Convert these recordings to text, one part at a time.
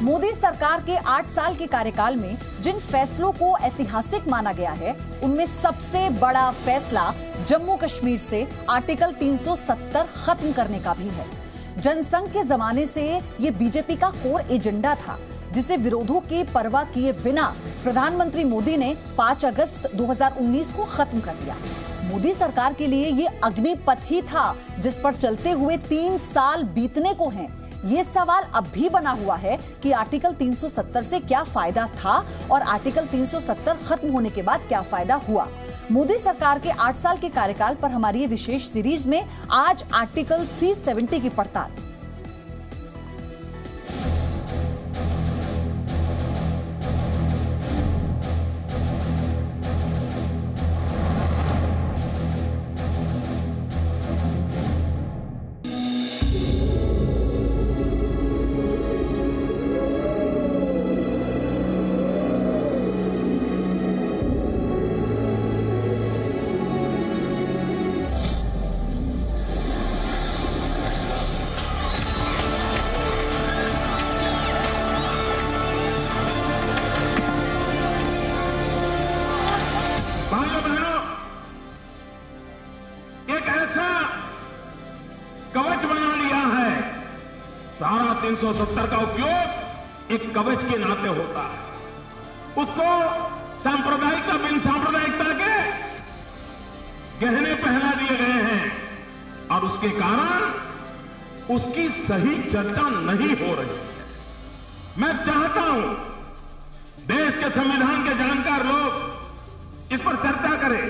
मोदी सरकार के 8 साल के कार्यकाल में जिन फैसलों को ऐतिहासिक माना गया है, उनमें सबसे बड़ा फैसला जम्मू कश्मीर से आर्टिकल 370 खत्म करने का भी है। जनसंघ के जमाने से ये बीजेपी का कोर एजेंडा था, जिसे विरोधों की परवाह किए बिना प्रधानमंत्री मोदी ने 5 अगस्त 2019 को खत्म कर दिया। मोदी सरकार के लिए ये अग्निपथ ही था जिस पर चलते हुए 3 साल बीतने को हैं। ये सवाल अब भी बना हुआ है कि आर्टिकल 370 से क्या फायदा था और आर्टिकल 370 खत्म होने के बाद क्या फायदा हुआ। मोदी सरकार के 8 साल के कार्यकाल पर हमारी ये विशेष सीरीज में आज आर्टिकल 370 की पड़ताल। कवच बना लिया है। धारा 370 का उपयोग एक कवच के नाते होता है। उसको सांप्रदायिकता बिन सांप्रदायिकता के गहने पहना दिए गए हैं और उसके कारण उसकी सही चर्चा नहीं हो रही। मैं चाहता हूं देश के संविधान के जानकार लोग इस पर चर्चा करें।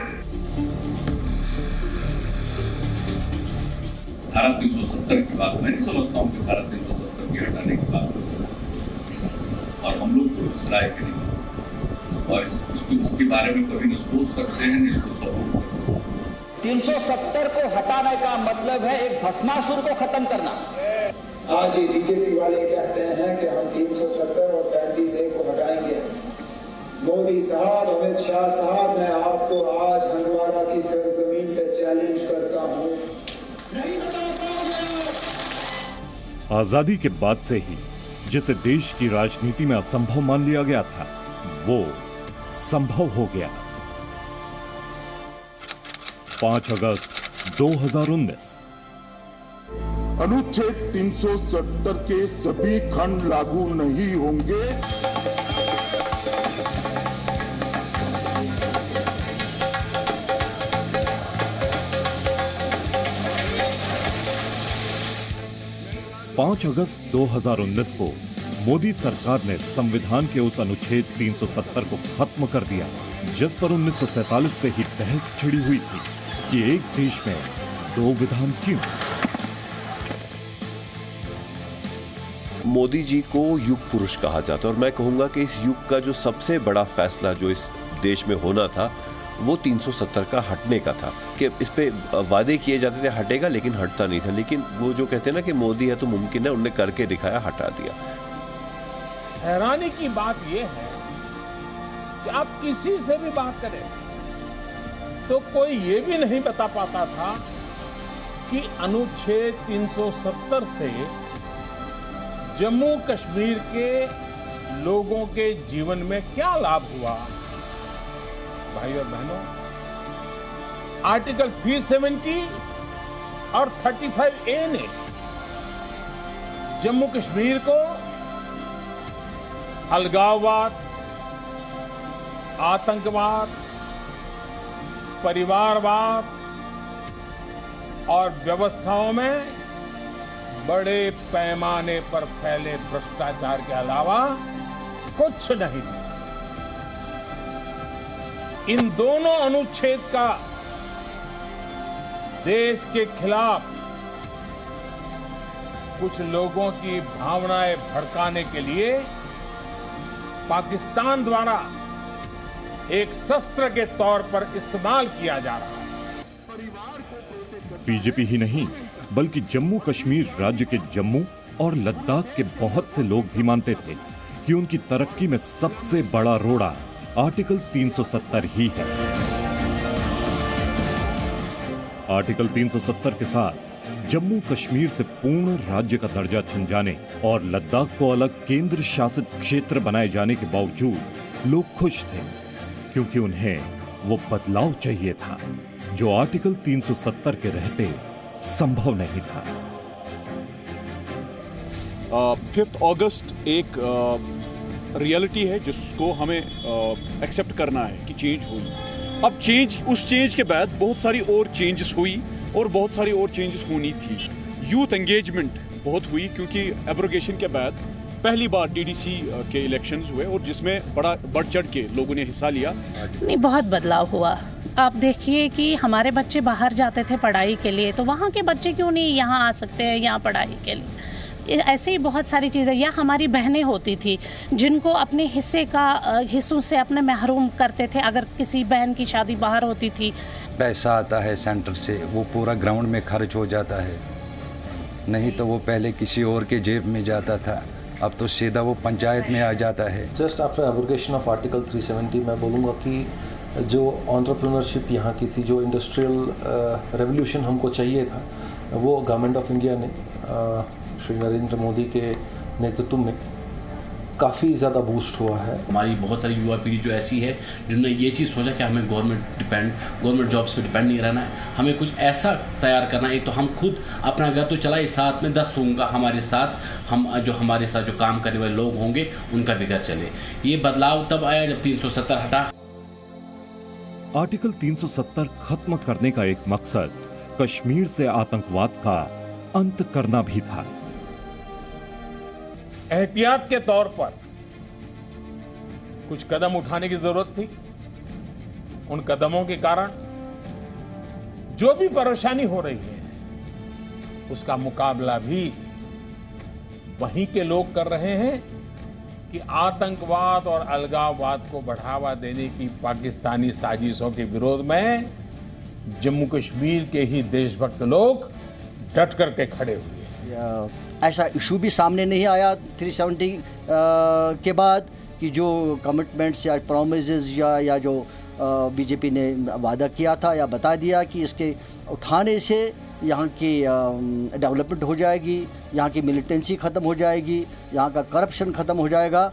धारा 370 की बात मैं नहीं समझता हूं कि धारा 370 की हटाने की बात और हम लोग को विसराए के नहीं और इसके बारे में कभी नहीं सोच सकते हैं, नहीं सोच सकते। 370 को हटाने का मतलब है एक भस्मासुर को खत्म करना। आज ये बीजेपी वाले कहते हैं कि हम 370 और 35A को हटाएंगे। मोदी साहब, अमित शाह साहब, मैं आपको आज हंडवाड़ा की सरजमीन पे चैलेंज करता हूं। आजादी के बाद से ही जिसे देश की राजनीति में असंभव मान लिया गया था, वो संभव हो गया। 5 अगस्त 2019। अनुच्छेद 370 के सभी खंड लागू नहीं होंगे। पांच अगस्त 2019 को मोदी सरकार ने संविधान के उस अनुच्छेद 370 को खत्म कर दिया, जिस पर 1947 से ही बहस छिड़ी हुई थी कि एक देश में 2 विधान क्यों। मोदी जी को युग पुरुष कहा जाता है और मैं कहूंगा कि इस युग का जो सबसे बड़ा फैसला जो इस देश में होना था वो 370 का हटने का था। कि इस पे वादे किए जाते थे हटेगा, लेकिन हटता नहीं था। लेकिन वो जो कहते हैं ना कि मोदी है तो मुमकिन है, उन्होंने करके दिखाया, हटा दिया। हैरानी की बात यह है कि आप किसी से भी बात करें तो कोई ये भी नहीं बता पाता था कि अनुच्छेद 370 से जम्मू कश्मीर के लोगों के जीवन में क्या लाभ हुआ। भाई और बहनों, आर्टिकल 370 और 35A ने जम्मू कश्मीर को अलगाववाद, आतंकवाद, परिवारवाद और व्यवस्थाओं में बड़े पैमाने पर फैले भ्रष्टाचार के अलावा कुछ नहीं दिया। इन दोनों अनुच्छेद का देश के खिलाफ कुछ लोगों की भावनाएं भड़काने के लिए पाकिस्तान द्वारा एक शस्त्र के तौर पर इस्तेमाल किया जा रहा है। बीजेपी ही नहीं बल्कि जम्मू कश्मीर राज्य के जम्मू और लद्दाख के बहुत से लोग भी मानते थे कि उनकी तरक्की में सबसे बड़ा रोड़ा आर्टिकल 370 ही है। आर्टिकल 370 के साथ जम्मू कश्मीर से पूर्ण राज्य का दर्जा छिन जाने और लद्दाख को अलग केंद्र शासित क्षेत्र बनाए जाने के बावजूद लोग खुश थे, क्योंकि उन्हें वो बदलाव चाहिए था जो आर्टिकल 370 के रहते संभव नहीं था। 5 अगस्त एक रियलिटी है जिसको हमें एक्सेप्ट करना है कि चेंज हुई। अब उस चेंज के बाद बहुत सारी और चेंजेस हुई और बहुत सारी और चेंजेस होनी थी। यूथ एंगेजमेंट बहुत हुई क्योंकि एब्रोगेशन के बाद पहली बार टीडीसी के इलेक्शंस हुए और जिसमें बढ़ चढ़ के लोगों ने हिस्सा लिया। नहीं, बहुत बदलाव हुआ। आप देखिए कि हमारे बच्चे बाहर जाते थे पढ़ाई के लिए, तो वहाँ के बच्चे क्यों नहीं यहाँ आ सकते हैं यहाँ पढ़ाई के लिए। ऐसे ही बहुत सारी चीज़ें, या हमारी बहनें होती थी जिनको अपने हिस्सों से अपने महरूम करते थे। अगर किसी बहन की शादी बाहर होती थी, पैसा आता है सेंटर से, वो पूरा ग्राउंड में खर्च हो जाता है, नहीं तो वो पहले किसी और के जेब में जाता था, अब तो सीधा वो पंचायत में आ जाता है। Just after abrogation of article 370 मैं बोलूँगा कि जो एंटरप्रेन्योरशिप यहाँ की थी, जो इंडस्ट्रियल रेवोल्यूशन हमको चाहिए था, वो गवर्नमेंट ऑफ इंडिया ने श्री नरेंद्र मोदी के नेतृत्व में काफ़ी ज़्यादा बूस्ट हुआ है। हमारी बहुत सारी युवा पीढ़ी जो ऐसी है जिन्होंने ये चीज़ सोचा कि हमें गवर्नमेंट जॉब्स पे डिपेंड नहीं रहना है, हमें कुछ ऐसा तैयार करना है। एक तो हम खुद अपना घर तो चलाए, साथ में 10 लोगों का हमारे साथ जो काम करने वाले लोग होंगे उनका भी घर चले। ये बदलाव तब आया जब 370 हटा। आर्टिकल 370 खत्म करने का एक मकसद कश्मीर से आतंकवाद का अंत करना भी था। एहतियात के तौर पर कुछ कदम उठाने की जरूरत थी। उन कदमों के कारण जो भी परेशानी हो रही है उसका मुकाबला भी वहीं के लोग कर रहे हैं कि आतंकवाद और अलगाववाद को बढ़ावा देने की पाकिस्तानी साजिशों के विरोध में जम्मू कश्मीर के ही देशभक्त लोग डट करके खड़े हुए। ऐसा इशू भी सामने नहीं आया 370 के बाद कि जो कमिटमेंट्स या प्रॉमिसेस या जो बीजेपी ने वादा किया था या बता दिया कि इसके उठाने से यहाँ की डेवलपमेंट हो जाएगी, यहाँ की मिलिटेंसी ख़त्म हो जाएगी, यहाँ का करप्शन ख़त्म हो जाएगा,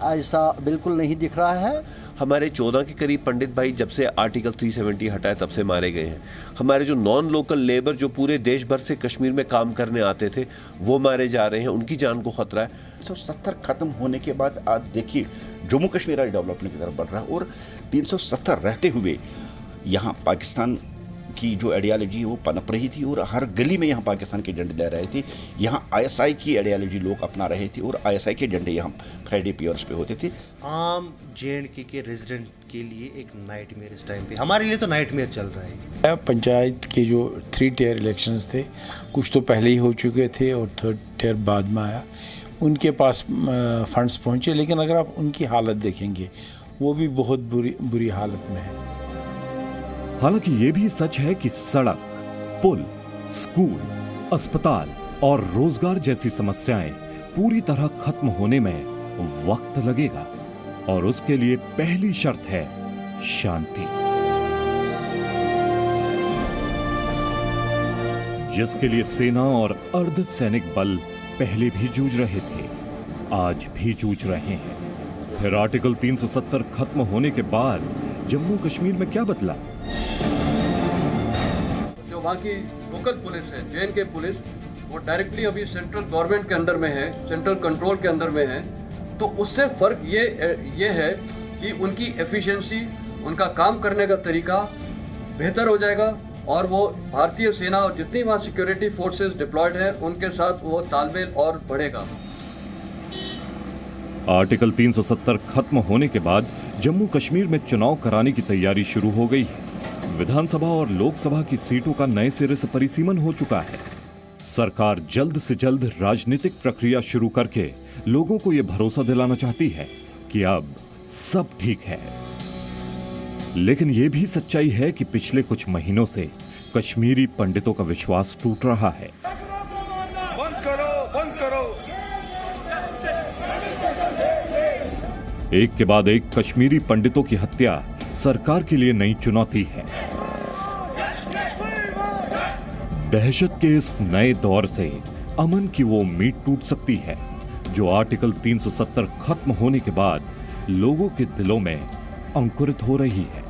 ऐसा बिल्कुल नहीं दिख रहा है। हमारे 14 के करीब पंडित भाई जब से आर्टिकल 370 हटाए तब से मारे गए हैं। हमारे जो नॉन लोकल लेबर जो पूरे देश भर से कश्मीर में काम करने आते थे वो मारे जा रहे हैं, उनकी जान को खतरा है। 370 खत्म होने के बाद आज देखिए जम्मू कश्मीर आज डेवलपमेंट की तरफ बढ़ रहा है और 370 रहते हुए यहाँ पाकिस्तान की जो आइडियोलॉजी वो पनप रही थी और हर गली में यहाँ पाकिस्तान के झंडे लह रहे थे। यहाँ आईएसआई की आइडियोलॉजी लोग अपना रहे थे और आईएसआई के झंडे यहाँ फ्राइडे पियर्स पे होते थे। आम जेएंडके के रेजिडेंट के लिए एक नाइटमेयर इस टाइम पे, हमारे लिए तो नाइटमेयर चल रहा है। पंचायत के जो 3 टियर इलेक्शंस थे, कुछ तो पहले ही हो चुके थे और 3rd टियर बाद में आया, उनके पास फंड्स पहुँचे, लेकिन अगर आप उनकी हालत देखेंगे वो भी बहुत बुरी हालत में है। हालांकि ये भी सच है कि सड़क, पुल, स्कूल, अस्पताल और रोजगार जैसी समस्याएं पूरी तरह खत्म होने में वक्त लगेगा और उसके लिए पहली शर्त है शांति, जिसके लिए सेना और अर्धसैनिक बल पहले भी जूझ रहे थे, आज भी जूझ रहे हैं। फिर आर्टिकल 370 खत्म होने के बाद जम्मू कश्मीर में क्या बदला? जो वहाँ की लोकल पुलिस है, जेएंडके पुलिस, वो डायरेक्टली अभी सेंट्रल गवर्नमेंट के अंडर में है, सेंट्रल कंट्रोल के अंदर में है। तो उससे फ़र्क ये है कि उनकी एफिशिएंसी, उनका काम करने का तरीका बेहतर हो जाएगा और वो भारतीय सेना और जितनी वहाँ सिक्योरिटी फोर्सेस डिप्लॉयड हैं उनके साथ वो तालमेल और बढ़ेगा। आर्टिकल 370 खत्म होने के बाद जम्मू कश्मीर में चुनाव कराने की तैयारी शुरू हो गई है। विधानसभा और लोकसभा की सीटों का नए सिरे से परिसीमन हो चुका है। सरकार जल्द से जल्द राजनीतिक प्रक्रिया शुरू करके लोगों को यह भरोसा दिलाना चाहती है कि अब सब ठीक है। लेकिन यह भी सच्चाई है कि पिछले कुछ महीनों से कश्मीरी पंडितों का विश्वास टूट रहा है। बंद करो। एक के बाद एक कश्मीरी पंडितों की हत्या सरकार के लिए नई चुनौती है। दहशत के इस नए दौर से अमन की वो उम्मीद टूट सकती है जो आर्टिकल 370 खत्म होने के बाद लोगों के दिलों में अंकुरित हो रही है।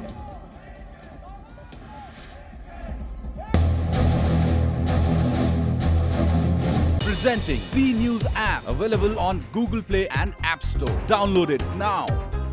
Presenting B News app, available on Google Play and App Store. Download it now.